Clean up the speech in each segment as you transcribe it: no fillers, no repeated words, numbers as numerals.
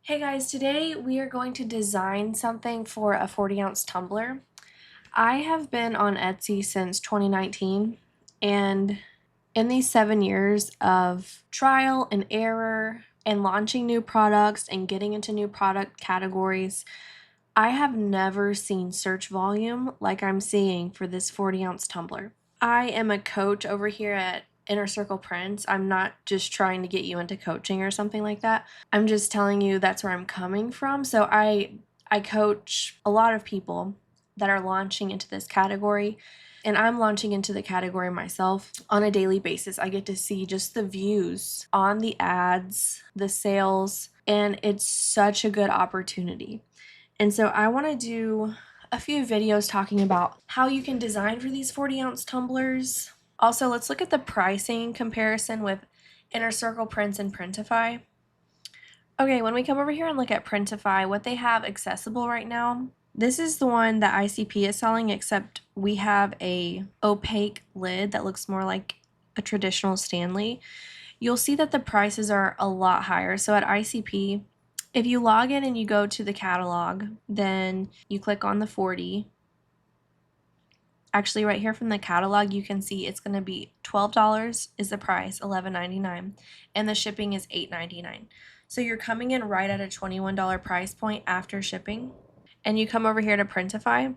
Hey guys, today we are going to design something for a 40-ounce tumbler. I have been on Etsy since 2019, and in these 7 years of trial and error and launching new products and getting into new product categories, I have never seen search volume like I'm seeing for this 40-ounce tumbler. I am a coach over here at InnerCirclePrints. I'm not just trying to get you into coaching or something like that. I'm just telling you that's where I'm coming from. So I coach a lot of people that are launching into this category, and I'm launching into the category myself on a daily basis. I get to see just the views on the ads, the sales, and it's such a good opportunity. And so I want to do a few videos talking about how you can design for these 40-ounce tumblers. Also, let's look at the pricing comparison with InnerCirclePrints and Printify. Okay, when we come over here and look at Printify, what they have accessible right now, this is the one that ICP is selling, except we have a opaque lid that looks more like a traditional Stanley. You'll see that the prices are a lot higher. So at ICP, if you log in and you go to the catalog, then you click on the 40. Actually, right here from the catalog, you can see it's going to be $12 is the price, $11.99, and the shipping is $8.99. So you're coming in right at a $21 price point after shipping. And you come over here to Printify.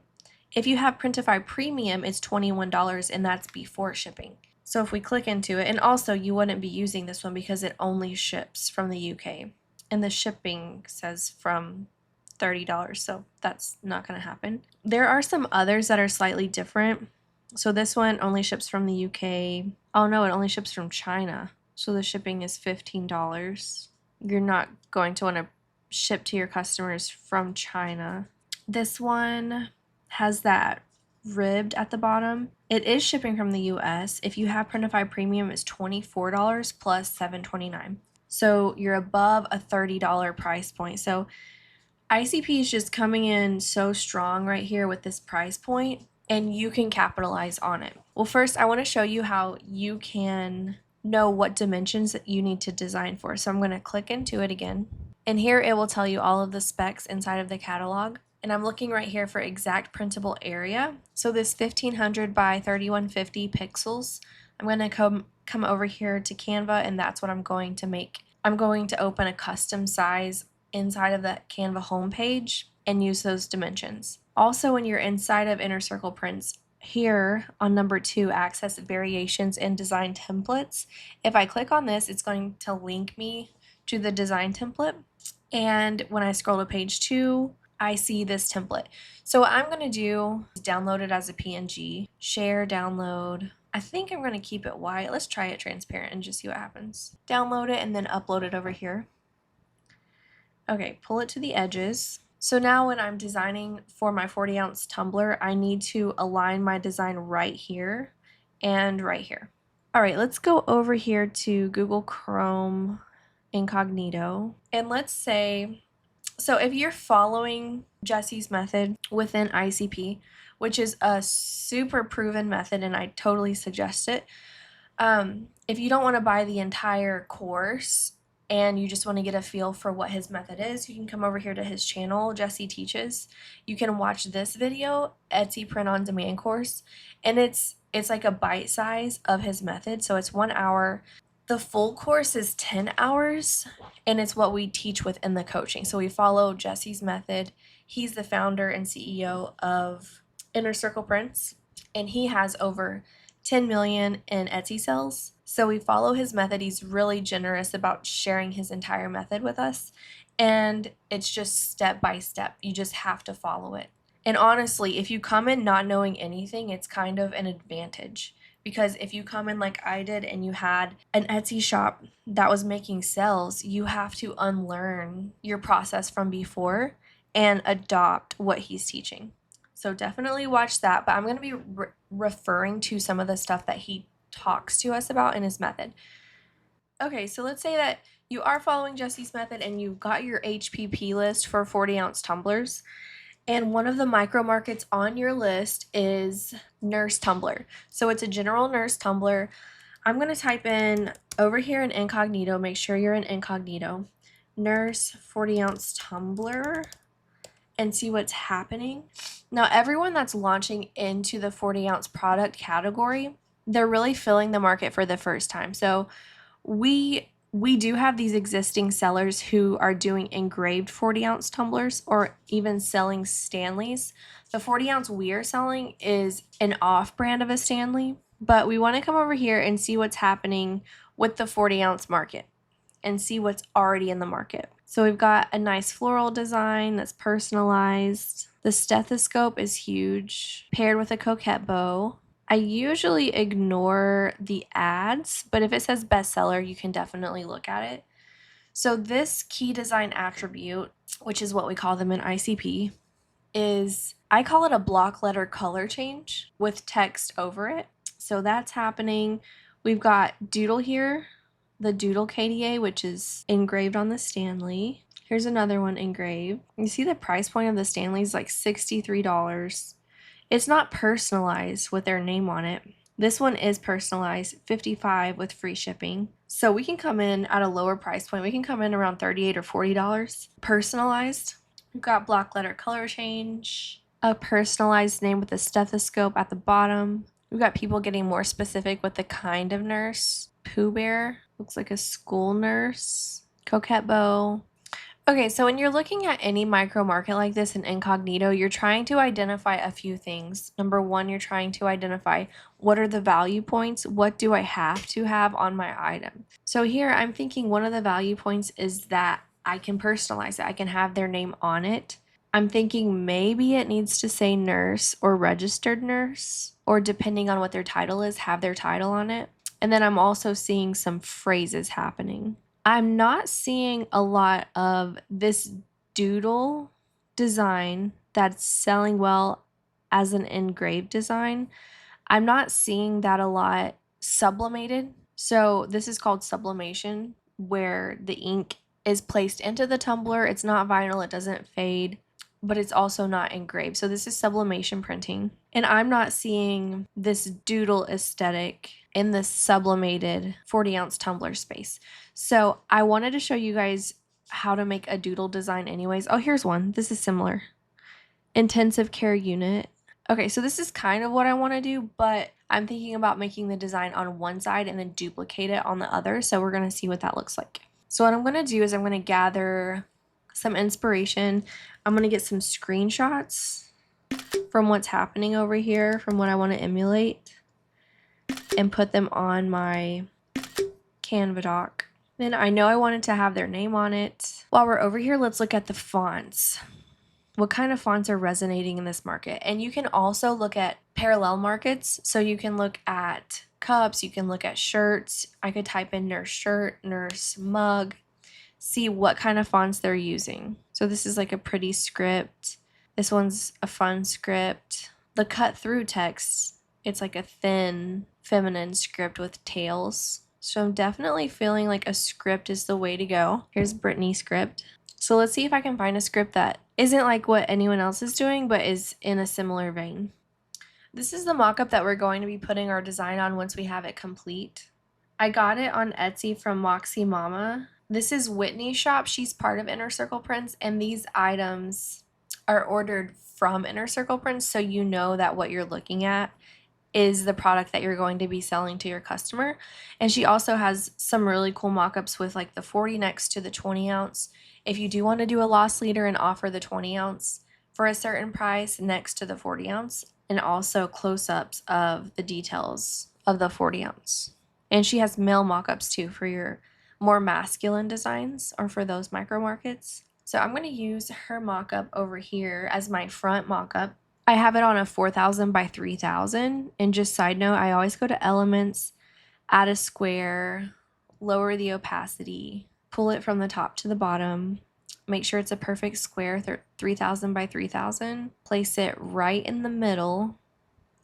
If you have Printify Premium, it's $21, and that's before shipping. So if we click into it, and also you wouldn't be using this one because it only ships from the UK, and the shipping says from $30, so that's not going to happen. There are some others that are slightly different. So this one only ships from the UK. Oh no, it only ships from China. So the shipping is $15. You're not going to want to ship to your customers from China. This one has that ribbed at the bottom. It is shipping from the US. If you have Printify Premium, it's $24 plus $7.29. So you're above a $30 price point. So ICP is just coming in so strong right here with this price point, and you can capitalize on it. Well, first I want to show you how you can know what dimensions that you need to design for. So I'm going to click into it again, and here it will tell you all of the specs inside of the catalog. And I'm looking right here for exact printable area. So this 1500 by 3150 pixels, I'm going to come over here to Canva, and that's what I'm going to make. I'm going to open a custom size inside of that Canva homepage and use those dimensions. Also, when you're inside of InnerCirclePrints, here on number 2, access variations and design templates. If I click on this, it's going to link me to the design template. And when I scroll to page 2, I see this template. So what I'm going to do is download it as a PNG, share, download. I think I'm going to keep it white. Let's try it transparent and just see what happens. Download it and then upload it over here. Okay, pull it to the edges. So now when I'm designing for my 40-ounce tumbler, I need to align my design right here and right here. All right, let's go over here to Google Chrome Incognito. And let's say, so if you're following Jesse's method within ICP, which is a super proven method and I totally suggest it, if you don't want to buy the entire course, and you just want to get a feel for what his method is, you can come over here to his channel, Jesse Teaches. You can watch this video, Etsy Print on Demand course, and it's like a bite size of his method, so it's 1 hour. The full course is 10 hours, and it's what we teach within the coaching. So we follow Jesse's method. He's the founder and CEO of InnerCirclePrints, and he has over 10 million in Etsy sales. So we follow his method. He's really generous about sharing his entire method with us. And it's just step by step. You just have to follow it. And honestly, if you come in not knowing anything, it's kind of an advantage. Because if you come in like I did and you had an Etsy shop that was making sales, you have to unlearn your process from before and adopt what he's teaching. So definitely watch that, but I'm going to be referring to some of the stuff that he talks to us about in his method. Okay, so let's say that you are following Jesse's method and you've got your HPP list for 40-ounce tumblers, and one of the micro markets on your list is Nurse Tumbler. So it's a general nurse tumbler. I'm going to type in over here in incognito, make sure you're in incognito, Nurse 40-oz Tumbler and see what's happening. Now, everyone that's launching into the 40-oz product category, they're really filling the market for the first time. So we do have these existing sellers who are doing engraved 40-oz tumblers or even selling Stanleys. The 40-oz we are selling is an off-brand of a Stanley, but we want to come over here and see what's happening with the 40-oz market and see what's already in the market. So we've got a nice floral design that's personalized. The stethoscope is huge, paired with a coquette bow. I usually ignore the ads, but if it says bestseller, you can definitely look at it. So this key design attribute, which is what we call them in ICP, is, I call it a block letter color change with text over it. So that's happening. We've got doodle here, the doodle KDA, which is engraved on the Stanley. Here's another one engraved. You see the price point of the Stanley is like $63. It's not personalized with their name on it. This one is personalized, $55 with free shipping. So we can come in at a lower price point. We can come in around $38 or $40 personalized. We've got block letter color change, a personalized name with a stethoscope at the bottom. We've got people getting more specific with the kind of nurse. Pooh Bear, looks like a school nurse. Coquette bow. Okay, so when you're looking at any micro market like this in incognito, you're trying to identify a few things. Number one, you're trying to identify what are the value points? What do I have to have on my item? So here I'm thinking one of the value points is that I can personalize it. I can have their name on it. I'm thinking maybe it needs to say nurse or registered nurse, or depending on what their title is, have their title on it. And then I'm also seeing some phrases happening. I'm not seeing a lot of this doodle design that's selling well as an engraved design. I'm not seeing that a lot sublimated. So this is called sublimation, where the ink is placed into the tumbler. It's not vinyl, it doesn't fade, but it's also not engraved. So this is sublimation printing. And I'm not seeing this doodle aesthetic in the sublimated 40-oz tumbler space. So I wanted to show you guys how to make a doodle design anyways. Oh, here's one. This is similar. Intensive care unit. Okay, so this is kind of what I want to do, but I'm thinking about making the design on one side and then duplicate it on the other. So we're going to see what that looks like. So what I'm going to do is I'm going to gather some inspiration. I'm going to get some screenshots from what's happening over here, from what I want to emulate, and put them on my Canva doc. Then I know I wanted to have their name on it. While we're over here, let's look at the fonts. What kind of fonts are resonating in this market? And you can also look at parallel markets. So you can look at cups, you can look at shirts. I could type in nurse shirt, nurse mug, see what kind of fonts they're using. So this is like a pretty script. This one's a fun script. The cut through text, it's like a thin, feminine script with tails. So I'm definitely feeling like a script is the way to go. Here's Brittany's script. So let's see if I can find a script that isn't like what anyone else is doing, but is in a similar vein. This is the mock-up that we're going to be putting our design on once we have it complete. I got it on Etsy from Moxie Mama. This is Whitney's shop. She's part of InnerCirclePrints, and these items are ordered from InnerCirclePrints, so you know that what you're looking at is the product that you're going to be selling to your customer. And she also has some really cool mock-ups with like the 40 next to the 20-oz. If you do want to do a loss leader and offer the 20-oz for a certain price next to the 40-oz, and also close-ups of the details of the 40-oz. And she has male mock-ups too for your more masculine designs or for those micro markets. So I'm going to use her mock-up over here as my front mock-up. I have it on a 4000 by 3000. And just side note, I always go to elements, add a square, lower the opacity, pull it from the top to the bottom, make sure it's a perfect square, 3000 by 3000, place it right in the middle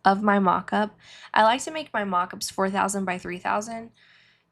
of my mock-up. I like to make my mock-ups 4000 by 3000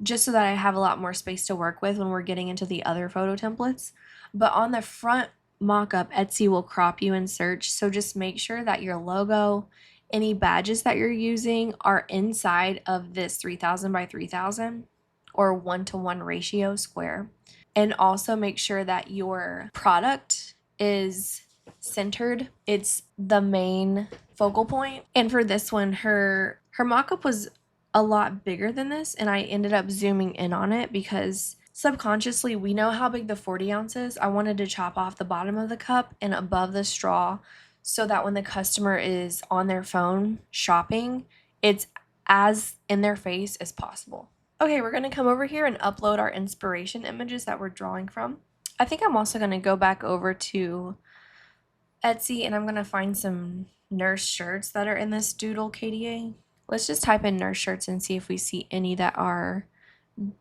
just so that I have a lot more space to work with when we're getting into the other photo templates. But on the front mock-up, Etsy will crop you in search, so just make sure that your logo, any badges that you're using are inside of this 3000 by 3000 or 1-to-1 ratio square. And also make sure that your product is centered. It's the main focal point. And for this one, her mock-up was a lot bigger than this, and I ended up zooming in on it because subconsciously we know how big the 40 ounce is. I wanted to chop off the bottom of the cup and above the straw so that when the customer is on their phone shopping, it's as in their face as possible. Okay, we're going to come over here and upload our inspiration images that we're drawing from. I think I'm also going to go back over to Etsy and I'm going to find some nurse shirts that are in this doodle KDA. Let's just type in nurse shirts and see if we see any that are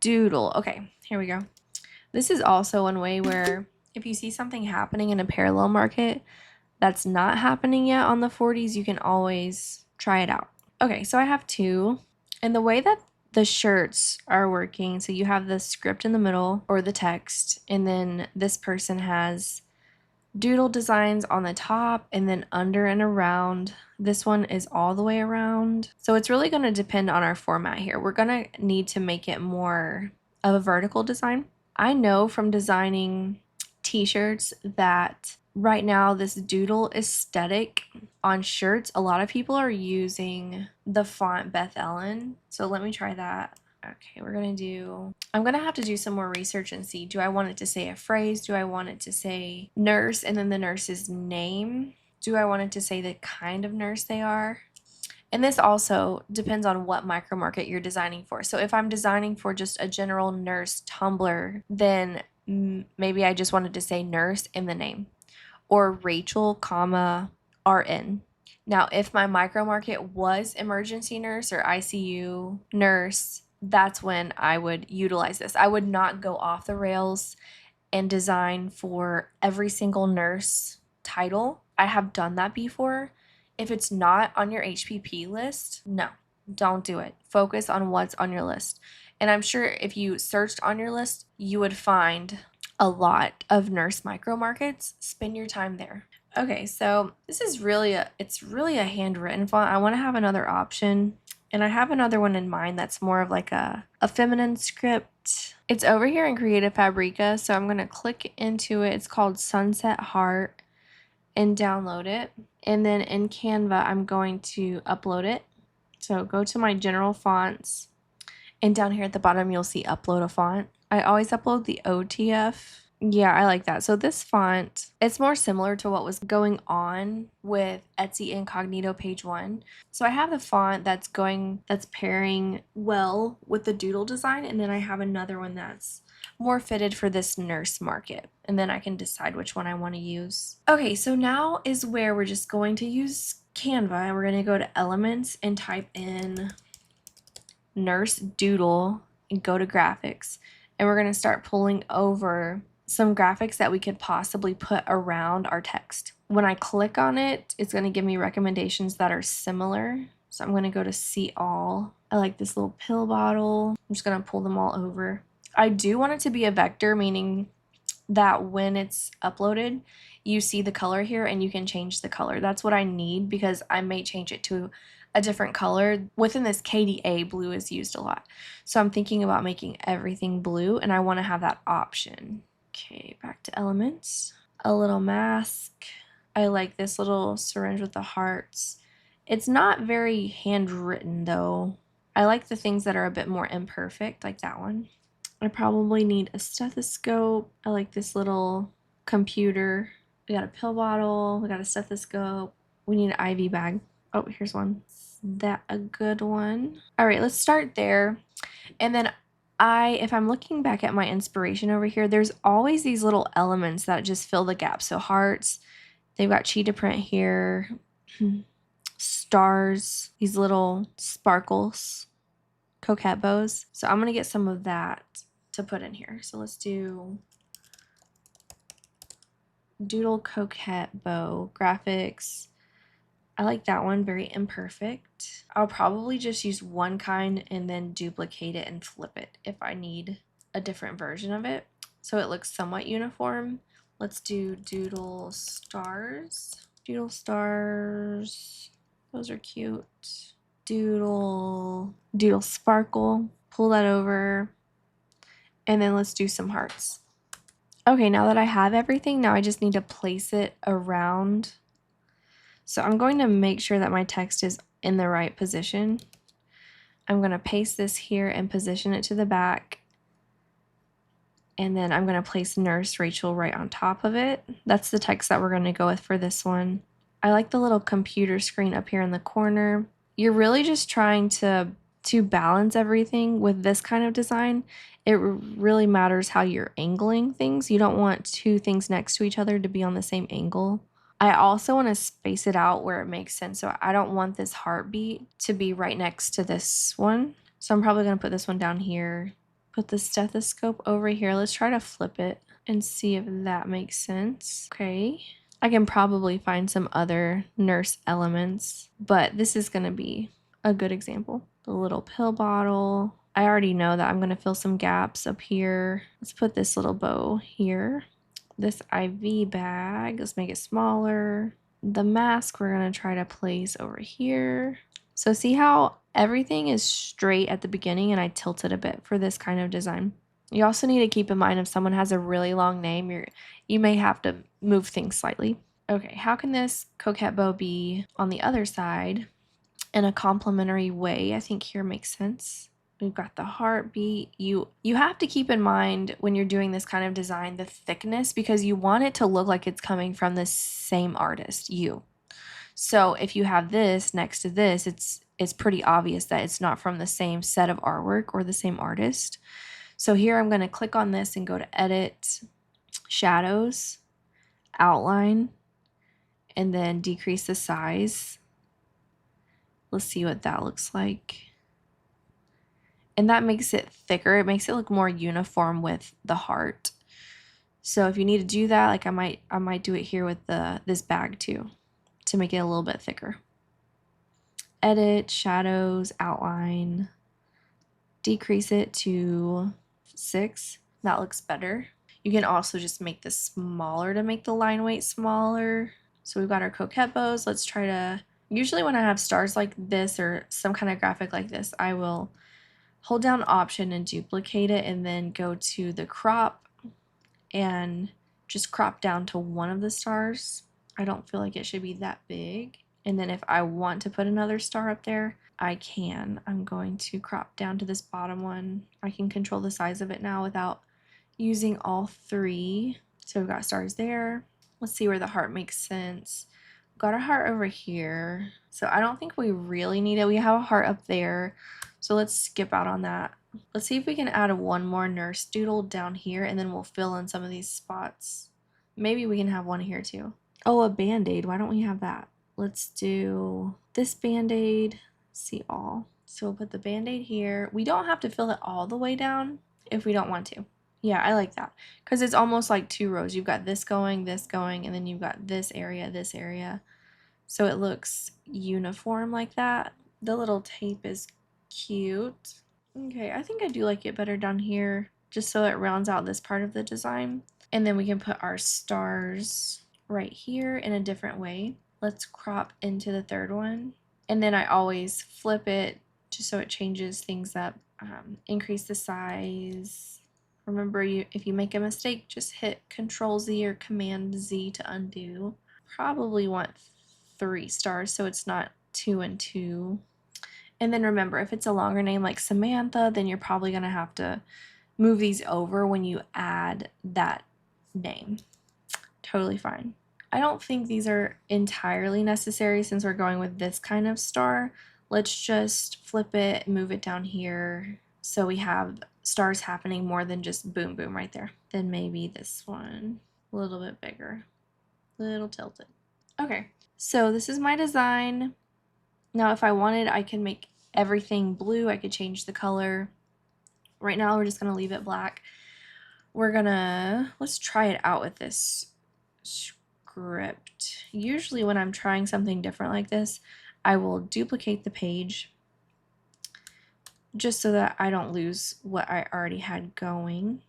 doodle. Okay, here we go. This is also one way where if you see something happening in a parallel market that's not happening yet on the 40s, you can always try it out. Okay, so I have two. And the way that the shirts are working, so you have the script in the middle or the text, and then this person has doodle designs on the top and then under and around. This one is all the way around. So it's really going to depend on our format here. We're going to need to make it more of a vertical design. I know from designing t-shirts that right now this doodle aesthetic on shirts, a lot of people are using the font Beth Ellen. So let me try that. Okay, I'm gonna have to do some more research and see, do I want it to say a phrase? Do I want it to say nurse and then the nurse's name? Do I want it to say the kind of nurse they are? And this also depends on what micro market you're designing for. So if I'm designing for just a general nurse Tumbler, then maybe I just wanted to say nurse in the name, or Rachel, comma, RN. Now, if my micro market was emergency nurse or ICU nurse, that's when I would utilize this. I would not go off the rails and design for every single nurse title. I have done that before. If it's not on your HPP list, no, don't do it. Focus on what's on your list. And I'm sure if you searched on your list, you would find a lot of nurse micro markets. Spend your time there. Okay, so this is really a handwritten font. I want to have another option, and I have another one in mind that's more of like a feminine script. It's over here in Creative Fabrica, so I'm going to click into it. It's called Sunset Heart, and download it. And then in Canva, I'm going to upload it. So go to my general fonts, and down here at the bottom, you'll see upload a font. I always upload the OTF. Yeah, I like that. So this font, it's more similar to what was going on with Etsy Incognito page 1. So I have the font that's pairing well with the doodle design, and then I have another one that's more fitted for this nurse market, and then I can decide which one I want to use. Okay, so now is where we're just going to use Canva, and we're going to go to Elements and type in nurse doodle and go to graphics, and we're going to start pulling over some graphics that we could possibly put around our text. When I click on it, it's going to give me recommendations that are similar. So I'm going to go to see all. I like this little pill bottle. I'm just going to pull them all over. I do want it to be a vector, meaning that when it's uploaded, you see the color here and you can change the color. That's what I need because I may change it to a different color. Within this KDA, blue is used a lot. So I'm thinking about making everything blue, and I want to have that option. Okay, back to elements. A little mask. I like this little syringe with the hearts. It's not very handwritten though. I like the things that are a bit more imperfect, like that one. I probably need a stethoscope. I like this little computer. We got a pill bottle. We got a stethoscope. We need an IV bag. Oh, here's one. Is that a good one? All right, let's start there. And then if I'm looking back at my inspiration over here, there's always these little elements that just fill the gap. So hearts, they've got cheetah print here, stars, these little sparkles, coquette bows. So I'm gonna get some of that to put in here. So let's do doodle coquette bow graphics. I like that one, very imperfect. I'll probably just use one kind and then duplicate it and flip it if I need a different version of it, so it looks somewhat uniform. Let's do doodle stars. Doodle stars, those are cute. Doodle sparkle, pull that over, and then let's do some hearts. Okay, now that I have everything, now I just need to place it around. So I'm going to make sure that my text is in the right position. I'm going to paste this here and position it to the back. And then I'm going to place Nurse Rachel right on top of it. That's the text that we're going to go with for this one. I like the little computer screen up here in the corner. You're really just trying to balance everything with this kind of design. It really matters how you're angling things. You don't want two things next to each other to be on the same angle. I also want to space it out where it makes sense. So I don't want this heartbeat to be right next to this one. So I'm probably going to put this one down here. Put the stethoscope over here. Let's try to flip it and see if that makes sense. Okay. I can probably find some other nurse elements, but this is going to be a good example. The little pill bottle. I already know that I'm going to fill some gaps up here. Let's put this little bow here. This IV bag, let's make it smaller. The mask we're going to try to place over here. So see how everything is straight at the beginning and I tilted a bit for this kind of design. You also need to keep in mind if someone has a really long name, you may have to move things slightly. Okay, how can this coquette bow be on the other side in a complementary way? I think here makes sense. We've got the heartbeat. You have to keep in mind when you're doing this kind of design the thickness because you want it to look like it's coming from the same artist, you. So if you have this next to this, it's pretty obvious that it's not from the same set of artwork or the same artist. So here I'm going to click on this and go to Edit, Shadows, Outline, and then decrease the size. Let's see what that looks like. And that makes it thicker. It makes it look more uniform with the heart. So if you need to do that, like I might do it here with this bag too, to make it a little bit thicker. Edit, shadows, outline, decrease it to 6. That looks better. You can also just make this smaller to make the line weight smaller. So we've got our coquette bows. Let's try to, usually when I have stars like this or some kind of graphic like this, I will hold down Option and duplicate it and then go to the crop and just crop down to one of the stars. I don't feel like it should be that big. And then if I want to put another star up there, I can. I'm going to crop down to this bottom one. I can control the size of it now without using all 3. So we've got stars there. Let's see where the heart makes sense. We've got a heart over here. So I don't think we really need it. We have a heart up there. So let's skip out on that. Let's see if we can add one more nurse doodle down here and then we'll fill in some of these spots. Maybe we can have one here too. Oh, a band-aid. Why don't we have that? Let's do this band-aid. See all. So we'll put the band-aid here. We don't have to fill it all the way down if we don't want to. Yeah, I like that because it's almost like 2 rows. You've got this going, and then you've got this area. So it looks uniform like that. The little tape is cute. Okay, I think I do like it better down here just so it rounds out this part of the design. And then we can put our stars right here in a different way. Let's crop into the 3rd one. And then I always flip it just so it changes things up. Increase the size. Remember, if you make a mistake, just hit Control Z or Command Z to undo. Probably want 3 stars so it's not 2 and 2. And then remember, if it's a longer name like Samantha, then you're probably going to have to move these over when you add that name. Totally fine. I don't think these are entirely necessary since we're going with this kind of star. Let's just flip it, move it down here so we have stars happening more than just boom boom right there. Then maybe this one a little bit bigger, a little tilted. Okay, so this is my design. Now if I wanted, I can make everything blue. I could change the color. Right now we're just gonna leave it black. Let's try it out with this script. Usually when I'm trying something different like this, I will duplicate the page just so that I don't lose what I already had going.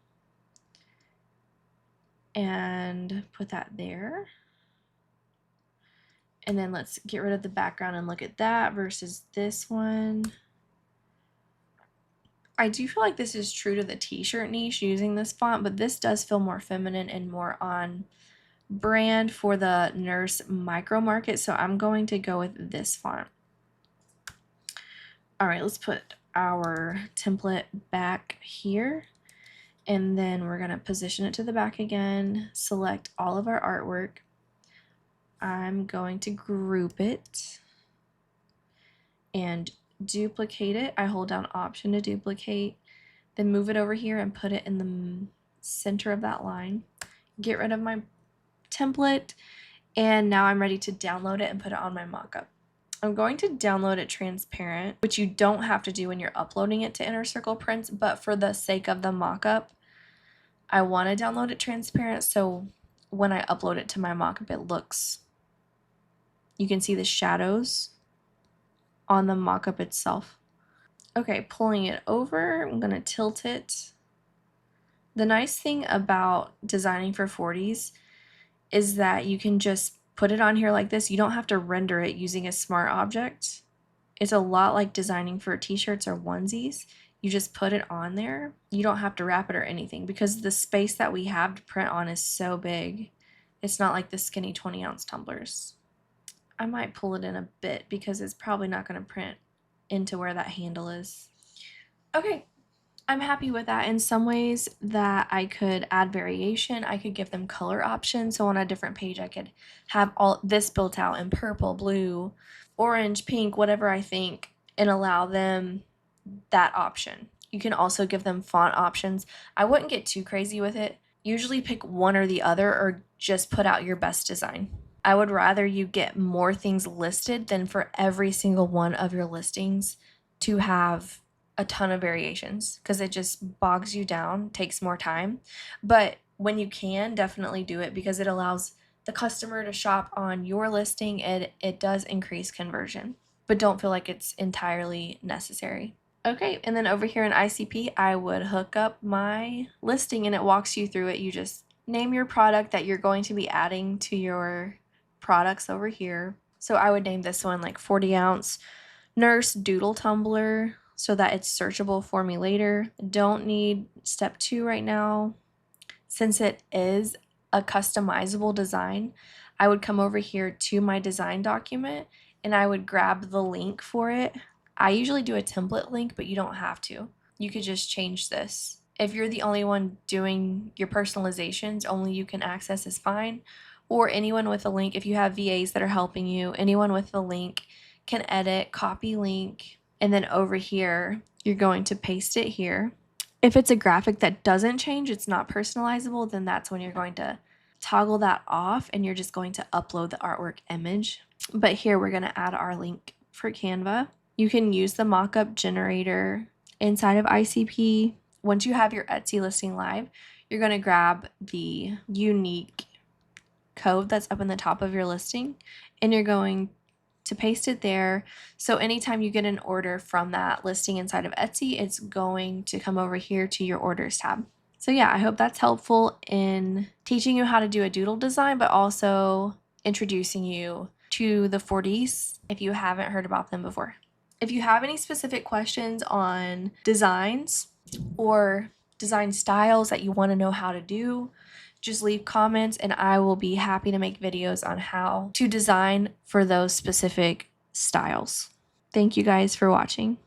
And put that there. And then let's get rid of the background and look at that versus this one. I do feel like this is true to the t-shirt niche using this font, but this does feel more feminine and more on brand for the nurse micro market, so I'm going to go with this font. All right, let's put our template back here, and then we're going to position it to the back again, select all of our artwork. I'm going to group it and duplicate it. I hold down Option to duplicate, then move it over here and put it in the center of that line. Get rid of my template, and now I'm ready to download it and put it on my mockup. I'm going to download it transparent, which you don't have to do when you're uploading it to InnerCirclePrints, but for the sake of the mockup, I want to download it transparent so when I upload it to my mockup, it looks, you can see the shadows on the mockup itself. Okay, pulling it over, I'm going to tilt it. The nice thing about designing for 40s is that you can just put it on here like this. You don't have to render it using a smart object. It's a lot like designing for t-shirts or onesies. You just put it on there. You don't have to wrap it or anything because the space that we have to print on is so big. It's not like the skinny 20-ounce tumblers. I might pull it in a bit because it's probably not going to print into where that handle is. Okay, I'm happy with that. In some ways that I could add variation, I could give them color options. So on a different page, I could have all this built out in purple, blue, orange, pink, whatever I think, and allow them that option. You can also give them font options. I wouldn't get too crazy with it. Usually pick one or the other or just put out your best design. I would rather you get more things listed than for every single one of your listings to have a ton of variations because it just bogs you down, takes more time. But when you can, definitely do it because it allows the customer to shop on your listing and it does increase conversion, but don't feel like it's entirely necessary. Okay, and then over here in ICP, I would hook up my listing and it walks you through it. You just name your product that you're going to be adding to your products over here. So I would name this one like 40-ounce nurse doodle tumbler so that it's searchable for me later. Don't need step 2 right now. Since it is a customizable design, I would come over here to my design document and I would grab the link for it. I usually do a template link, but you don't have to. You could just change this. If you're the only one doing your personalizations, only you can access is fine. Or anyone with a link, if you have VAs that are helping you, anyone with a link can edit, copy link, and then over here, you're going to paste it here. If it's a graphic that doesn't change, it's not personalizable, then that's when you're going to toggle that off and you're just going to upload the artwork image. But here we're going to add our link for Canva. You can use the mockup generator inside of ICP. Once you have your Etsy listing live, you're going to grab the unique code that's up in the top of your listing and you're going to paste it there. So anytime you get an order from that listing inside of Etsy, it's going to come over here to your orders tab. So yeah, I hope that's helpful in teaching you how to do a doodle design, but also introducing you to the 40s if you haven't heard about them before. If you have any specific questions on designs or design styles that you want to know how to do, just leave comments and I will be happy to make videos on how to design for those specific styles. Thank you guys for watching.